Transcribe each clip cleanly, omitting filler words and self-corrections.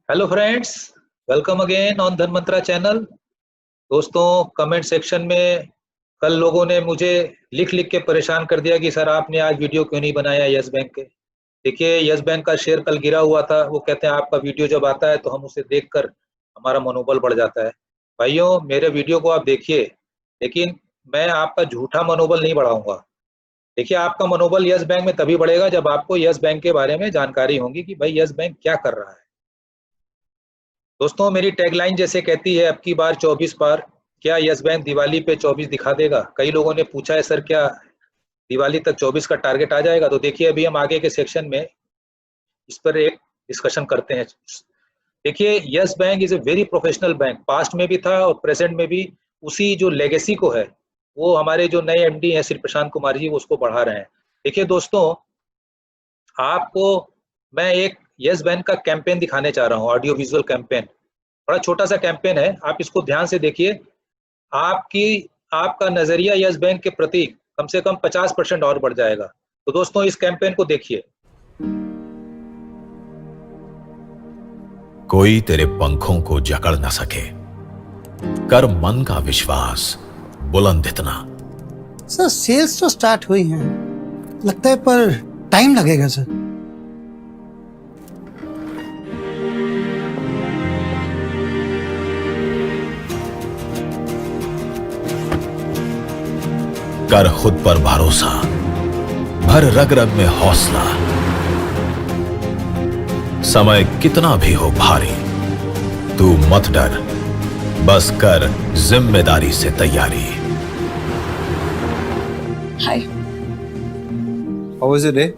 Hello friends, welcome again on Dhanmantra channel. दोस्तों, comment section में कल लोगों ने मुझे लिख लिख के परेशान कर दिया कि सर आपने आज वीडियो क्यों नहीं बनाया यस बैंक के। देखिए, यस बैंक का शेयर कल गिरा हुआ था। वो कहते हैं आपका वीडियो जब आता है तो हम उसे देखकर हमारा मनोबल बढ़ जाता है। भाइयों, मेरे वीडियो को आप देखिए, लेकिन मैं आपका झूठा मनोबल नहीं बढ़ाऊंगा। देखिए, आपका मनोबल यस बैंक में तभी बढ़ेगा जब आपको यस बैंक के बारे में जानकारी होगी कि भाई यस बैंक क्या कर रहा है। दोस्तों, मेरी टैगलाइन जैसे कहती है, अब की बार 24 पार। क्या यस बैंक दिवाली पे 24 दिखा देगा? कई लोगों ने पूछा है सर क्या दिवाली तक 24 का टारगेट आ जाएगा? तो देखिए, अभी हम आगे के सेक्शन में इस पर एक डिस्कशन करते हैं। देखिए, yes bank is a very professional bank. Past में भी था और प्रेजेंट में भी उसी जो लेगेसी को है वो हमारे जो नए एमडी हैं श्री प्रशांत कुमार जी, वो उसको बढ़ा रहे हैं। देखिए दोस्तों, आपको मैं एक यस बैंक का कैंपेन दिखाने चाह रहा हूँ, ऑडियो विजुअल कैंपेन। बड़ा छोटा सा कैंपेन है, आप इसको ध्यान से देखिए। आपका नजरिया यस बैंक के प्रति कम से कम 50% और बढ़ जाएगा। तो दोस्तों, इस कैंपेन को देखिए। कोई तेरे पंखों को जकड़ न सके, कर मन का विश्वास बुलंद इतना। सर, सेल्स तो स्टार्ट हुई हैं, लगता है, पर टाइम लगेगा सर। कर खुद पर भरोसा, भर रग रग में हौसला। समय कितना भी हो भारी, तू मत डर, बस कर जिम्मेदारी से तैयारी। Hi. How was your day?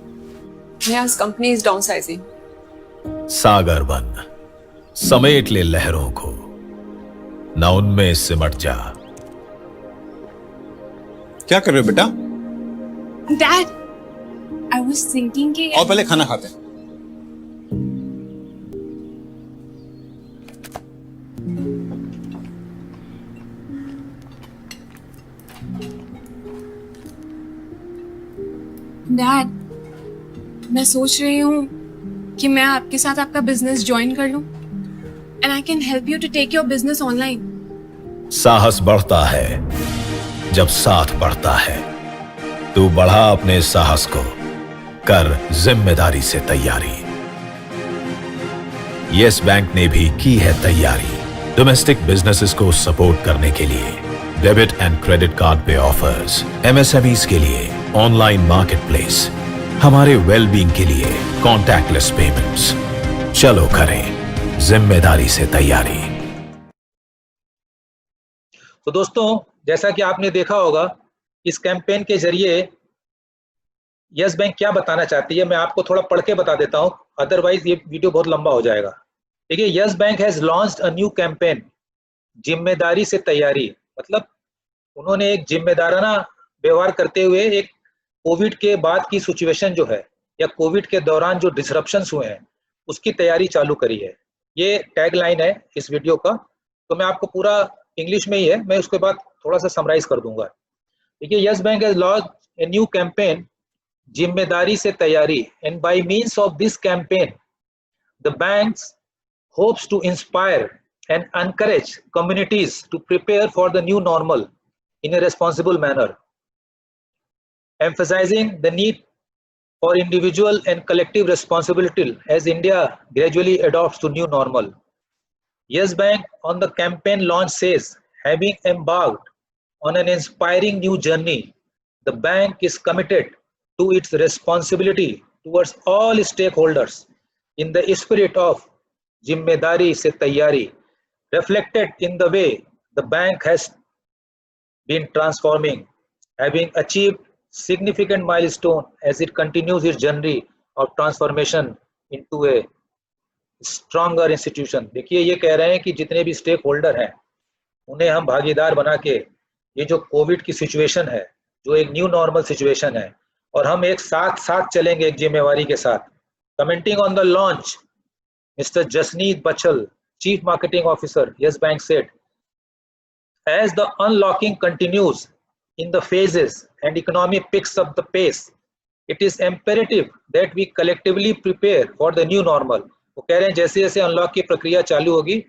Neha's company is downsizing. सागर बन, समेट ले लहरों को, न उनमें सिमट जा। क्या कर रहे हो बेटा? Dad, I was thinking कि और पहले खाना खाते हैं। Dad, मैं सोच रही हूँ कि मैं आपके साथ आपका बिजनेस ज्वाइन कर लूं and I can help you to take your business online. साहस बढ़ता है जब साथ बढ़ता है। तू बढ़ा अपने साहस को, कर जिम्मेदारी से तैयारी। यस बैंक ने भी की है तैयारी डोमेस्टिक बिजनेसेस को सपोर्ट करने के लिए। डेबिट एंड क्रेडिट कार्ड पे ऑफर्स, एमएसएमईज के लिए ऑनलाइन मार्केटप्लेस, हमारे वेलबींग के लिए कॉन्टैक्टलेस पेमेंट्स। चलो करें जिम्मेदारी से तैयारी। तो दोस्तों, जैसा कि आपने देखा होगा, इस कैंपेन के जरिए यस बैंक क्या बताना चाहती है, मैं आपको थोड़ा पढ़ के बता देता हूं, अदरवाइज ये वीडियो बहुत लंबा हो जाएगा। देखिए, yes Bank has launched a new campaign, जिम्मेदारी से तैयारी। मतलब उन्होंने एक जिम्मेदाराना व्यवहार करते हुए एक कोविड के बाद की सिचुएशन जो है या कोविड के दौरान जो डिसरप्शंस हुए हैं उसकी तैयारी चालू करी है। ये टैग लाइन है इस वीडियो का। तो मैं आपको पूरा इंग्लिश में ही है, मैं उसके बाद थोड़ा सा समराइज कर दूंगा। देखिए, yes Bank has launched a new campaign, जिम्मेदारी से तैयारी, and by means of this campaign the banks hopes to inspire and encourage communities to prepare for the new normal in a responsible manner, emphasizing the need for individual and collective responsibility as India gradually adopts to new normal. Yes Bank on the campaign launch says, having embarked on an inspiring new journey, the bank is committed to its responsibility towards all stakeholders in the spirit of जिम्मेदारी से तैयारी, reflected in the way the bank has been transforming, having achieved significant milestone as it continues its journey of transformation into a stronger institution. देखिए, ये कह रहे हैं कि जितने भी स्टेक होल्डर हैं उन्हें हम भागीदार बना के ये जो कोविड की सिचुएशन है, जो एक न्यू नॉर्मल सिचुएशन है, और हम एक साथ चलेंगे एक जिम्मेवारी के साथ। Commenting on the launch, Mr. Jasneet Bachal, Chief Marketing Officer, Yes Bank said, As the unlocking continues in the phases and economy picks up the pace, it is imperative that we collectively prepare for the new normal. वो कह रहे हैं जैसे जैसे unlock की प्रक्रिया चालू होगी,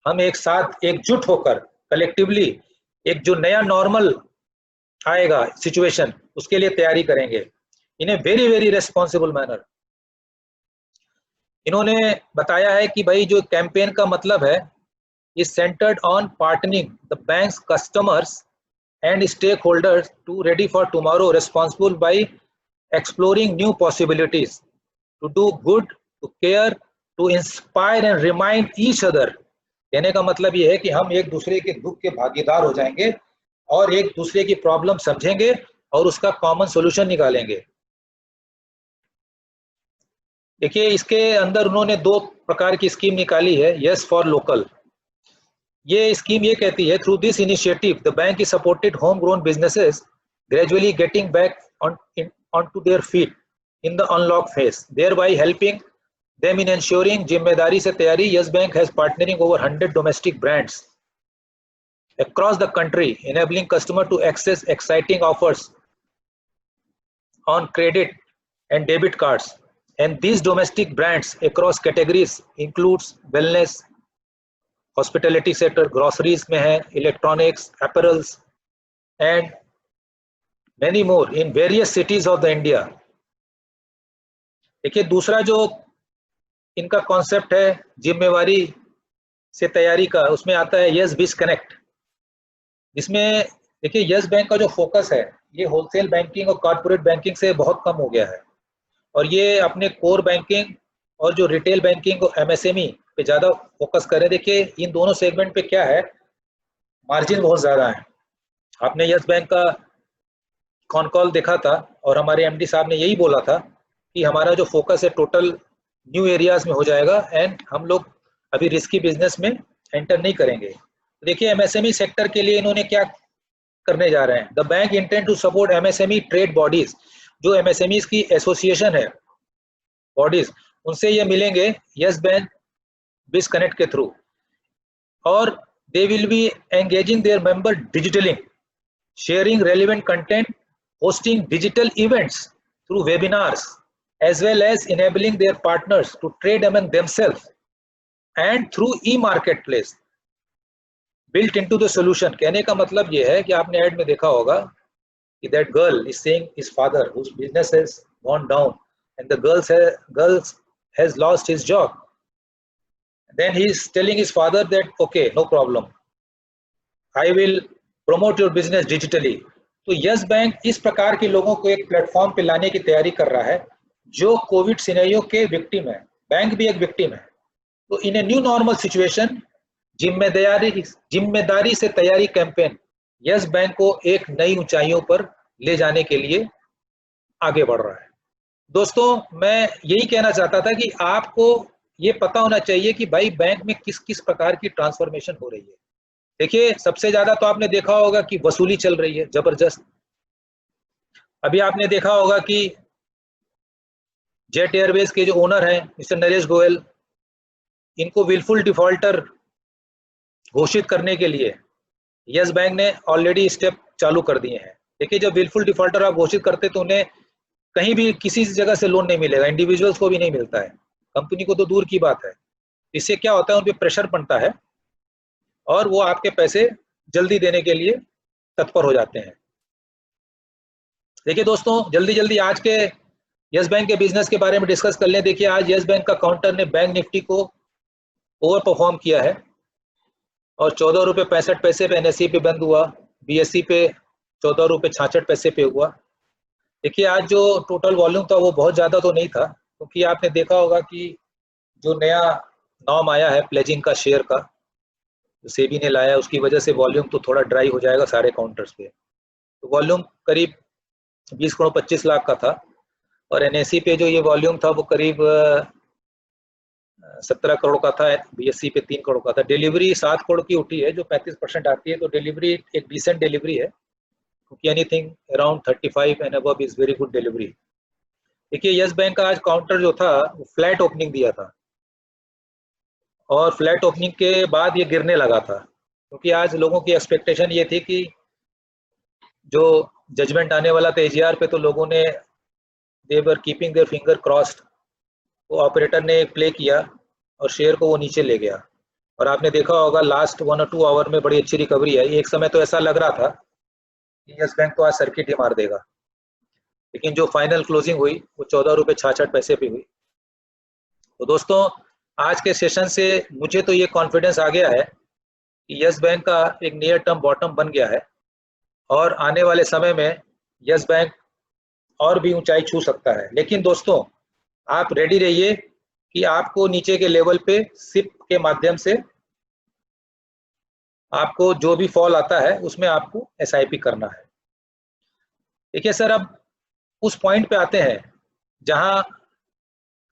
हम एक साथ एकजुट होकर कलेक्टिवली एक जो नया नॉर्मल आएगा सिचुएशन, उसके लिए तैयारी करेंगे in a very very responsible manner. इन्होंने बताया है कि भाई जो कैंपेन का मतलब है is centered on partnering the bank's customers and stakeholders to ready for tomorrow, responsible by exploring new possibilities, to do good, to care, to inspire and remind each other। कहने का मतलब ये है कि हम एक दूसरे के दुख के भागीदार हो जाएंगे और एक दूसरे की प्रॉब्लम समझेंगे और उसका कॉमन सॉल्यूशन निकालेंगे। देखिए इसके अंदर उन्होंने 2 प्रकार की स्कीम निकाली है, यस फॉर लोकल। ये स्कीम ये कहती है, through this initiative the bank is supported home grown businesses gradually getting back on to their feet in the unlock phase, thereby helping them in ensuring. जिम्मेदारी से तैयारी, Yes Bank has partnering over 100 domestic brands across the country, enabling customer to access exciting offers on credit and debit cards. And these domestic brands across categories includes wellness, hospitality sector, groceries में है, electronics, apparels and many more in various cities of the India. देखिए दूसरा जो इनका concept है जिम्मेवारी से तैयारी का, उसमें आता है यस बिज कनेक्ट, जिसमें देखिए यस बैंक का जो फोकस है ये होलसेल बैंकिंग और कॉर्पोरेट बैंकिंग से बहुत कम हो गया है और ये अपने कोर बैंकिंग और जो रिटेल बैंकिंग और एमएसएमई पे ज़्यादा फोकस करें। देखिए इन दोनों सेगमेंट पे क्या है, मार्जिन बहुत ज़्यादा है। आपने यस बैंक का कॉन कॉल देखा था और हमारे एमडी साहब ने यही बोला था कि हमारा जो फोकस है टोटल न्यू एरियाज में हो जाएगा एंड हम लोग अभी रिस्की बिजनेस में एंटर नहीं करेंगे। देखिए एमएसएमई सेक्टर के लिए इन्होंने क्या करने जा रहे हैं, the bank intend to support MSME trade bodies. जो एमएसएमई की एसोसिएशन है बॉडीज, उनसे ये मिलेंगे यस बैंक बिज कनेक्ट के थ्रू और they will be engaging their member digitally, sharing relevant content, hosting digital events through webinars, as well as enabling their partners to trade among themselves and through e-marketplace built into the solution। कहने का मतलब ये है कि आपने add में देखा होगा कि that girl is saying his father whose business has gone down and the girl has lost his job, then he is telling his father that okay, no problem, I will promote your business digitally। तो yes bank इस प्रकार के लोगों को एक platform पे लाने की तैयारी कर रहा है जो कोविड सिनेरियो के विक्टिम है, बैंक भी एक विक्टिम है। तो इन ए न्यू नॉर्मल सिचुएशन जिम्मेदारी से तैयारी कैंपेन यस बैंक को एक नई ऊंचाइयों पर ले जाने के लिए आगे बढ़ रहा है। दोस्तों मैं यही कहना चाहता था कि आपको ये पता होना चाहिए कि भाई बैंक में किस किस प्रकार की ट्रांसफॉर्मेशन हो रही है। देखिए सबसे ज्यादा तो आपने देखा होगा कि वसूली चल रही है जबरदस्त। अभी आपने देखा होगा कि जेट एयरवेज के जो ओनर हैं मिस्टर नरेश गोयल, इनको विलफुल डिफॉल्टर घोषित करने के लिए यस बैंक ने ऑलरेडी स्टेप चालू कर दिए हैं। देखिए जब विलफुल डिफॉल्टर आप घोषित करते तो उन्हें कहीं भी किसी जगह से लोन नहीं मिलेगा, इंडिविजुअल्स को भी नहीं मिलता है, कंपनी को तो दूर की बात है। इससे क्या होता है, उन पर प्रेशर बनता है और वो आपके पैसे जल्दी देने के लिए तत्पर हो जाते हैं। देखिए दोस्तों जल्दी जल्दी आज के यस बैंक के बिजनेस के बारे में डिस्कस कर लें। देखिए आज यस बैंक का काउंटर ने बैंक निफ्टी को ओवर परफॉर्म किया है और 14 रुपये 65 पैसे पे एनएसई पे बंद हुआ, बीएसई पे 14 रुपये 66 पैसे पे हुआ। देखिए आज जो टोटल वॉल्यूम था वो बहुत ज़्यादा तो नहीं था, क्योंकि आपने देखा होगा कि जो नया नॉर्म आया है प्लेजिंग का शेयर का, जो सेबी ने लाया, उसकी वजह से वॉल्यूम तो थोड़ा ड्राई हो जाएगा सारे काउंटर्स पे। तो वॉल्यूम करीब 20 करोड़ 25 लाख का था और एनएसई पे जो ये वॉल्यूम था वो करीब 17 करोड़ का था, बीएसई पे 3 करोड़ का था। डिलीवरी 7 करोड़ की उठी है जो 35% आती है, तो डिलीवरी एक डिसेंट डिलीवरी है, क्योंकि anything around 35 and above is very good delivery. देखिए यस बैंक का आज काउंटर जो था वो फ्लैट ओपनिंग दिया था और फ्लैट ओपनिंग के बाद ये गिरने लगा था। क्योंकि आज लोगों की एक्सपेक्टेशन ये थी कि जो जजमेंट आने वाला था एजीआर पे, तो लोगों ने दे वर कीपिंग देयर फिंगर क्रॉस्ड, वो ऑपरेटर ने एक प्ले किया और शेयर को वो नीचे ले गया। और आपने देखा होगा लास्ट 1 और 2 आवर में बड़ी अच्छी रिकवरी आई। एक समय तो ऐसा लग रहा था कि यस बैंक तो आज सर्किट ही मार देगा, लेकिन जो फाइनल क्लोजिंग हुई वो 14 रुपये 66 पैसे पे हुई। तो दोस्तों, आज के सेशन से मुझे तो ये कॉन्फिडेंस आ गया है कि यस बैंक का एक नियर टर्म बॉटम बन गया है और आने वाले समय में यस बैंक और भी ऊंचाई छू सकता है। लेकिन दोस्तों, आप रेडी रहिए कि आपको नीचे के लेवल पे सिप के माध्यम से आपको जो भी फॉल आता है उसमें आपको एसआईपी करना है। देखिए सर, अब उस पॉइंट पे आते हैं जहां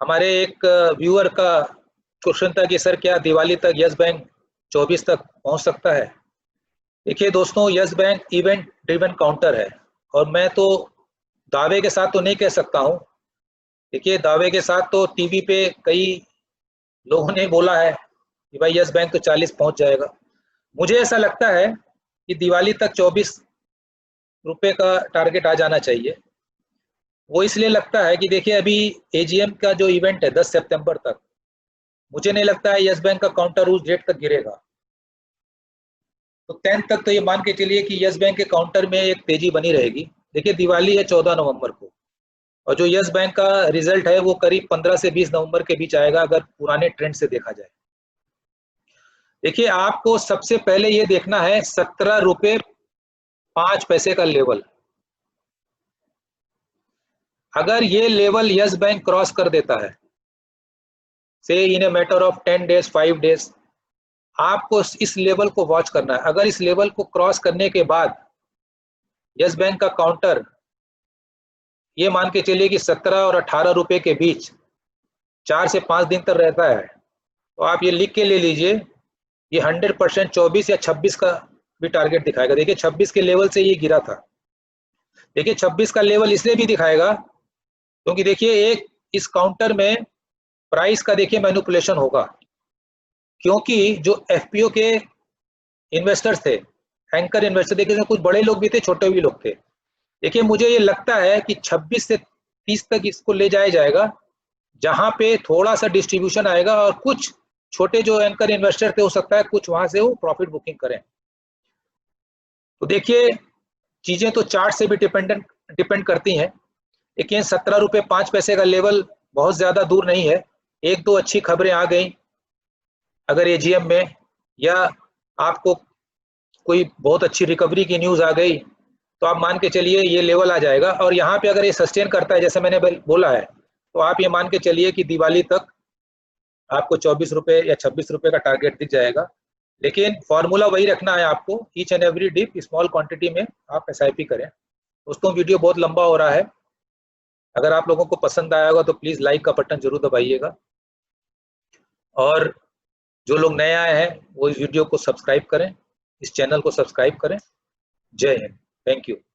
हमारे एक व्यूअर का क्वेश्चन था कि सर क्या दिवाली तक यस बैंक 24 तक पहुंच सकता है। देखिए दोस्तों, yes bank event driven counter है और मैं तो दावे के साथ तो नहीं कह सकता हूं। देखिए, दावे के साथ तो टीवी पे कई लोगों ने बोला है कि भाई यस बैंक तो 40 पहुंच जाएगा। मुझे ऐसा लगता है कि दिवाली तक 24 रुपए का टारगेट आ जाना चाहिए। वो इसलिए लगता है कि देखिए, अभी एजीएम का जो इवेंट है 10 सितंबर तक, मुझे नहीं लगता है यस बैंक का काउंटर उस डेट तक गिरेगा। तो 10 तक तो ये मान के चलिए कि यस बैंक के काउंटर में एक तेजी बनी रहेगी। देखिए, दिवाली है 14 नवंबर को और जो यस बैंक का रिजल्ट है वो करीब 15 से 20 नवंबर के बीच आएगा, अगर पुराने ट्रेंड से देखा जाए। देखिए, आपको सबसे पहले ये देखना है 17 रुपये 5 पैसे का लेवल। अगर ये लेवल यस बैंक क्रॉस कर देता है, say in a matter of 10 days 5 days, आपको इस लेवल को वॉच करना है। अगर इस लेवल को क्रॉस करने के बाद यस बैंक का काउंटर ये मान के चलिए कि 17 और 18 रुपए के बीच 4 से 5 दिन तक रहता है, तो आप ये लिख के ले लीजिए, ये 100% 24 या 26 का भी टारगेट दिखाएगा। देखिए, 26 के लेवल से ये गिरा था। देखिए, 26 का लेवल इसलिए भी दिखाएगा क्योंकि देखिए, एक इस काउंटर में प्राइस का देखिए मैनिपुलेशन होगा, क्योंकि जो एफपीओ के इन्वेस्टर्स थे, एंकर इन्वेस्टर, देखिए कुछ बड़े लोग भी थे, छोटे भी लोग थे। देखिए, मुझे ये लगता है कि 26 से 30 तक इसको ले जाया जाएगा, जहां पे थोड़ा सा डिस्ट्रीब्यूशन आएगा और कुछ छोटे जो एंकर इन्वेस्टर थे, हो सकता है कुछ वहां से वो प्रॉफिट बुकिंग करें। तो देखिए, चीजें तो चार्ट से भी डिपेंड करती हैं, लेकिन 17 रुपये 5 पैसे का लेवल बहुत ज्यादा दूर नहीं है। एक दो अच्छी खबरें आ गई अगर एजीएम में, या आपको कोई बहुत अच्छी रिकवरी की न्यूज आ गई, तो आप मान के चलिए ये लेवल आ जाएगा। और यहाँ पे अगर ये सस्टेन करता है जैसे मैंने बोला है, तो आप ये मान के चलिए कि दिवाली तक आपको 24 रुपये या 26 रुपये का टारगेट दिख जाएगा। लेकिन फॉर्मूला वही रखना है आपको, each and every dip small quantity में आप एसआईपी करें। दोस्तों, वीडियो बहुत लंबा हो रहा है, अगर आप लोगों को पसंद आया होगा तो प्लीज लाइक का बटन जरूर दबाइएगा, और जो लोग नए आए हैं वो इस वीडियो को सब्सक्राइब करें, इस चैनल को सब्सक्राइब करें। जय हिंद, थैंक यू।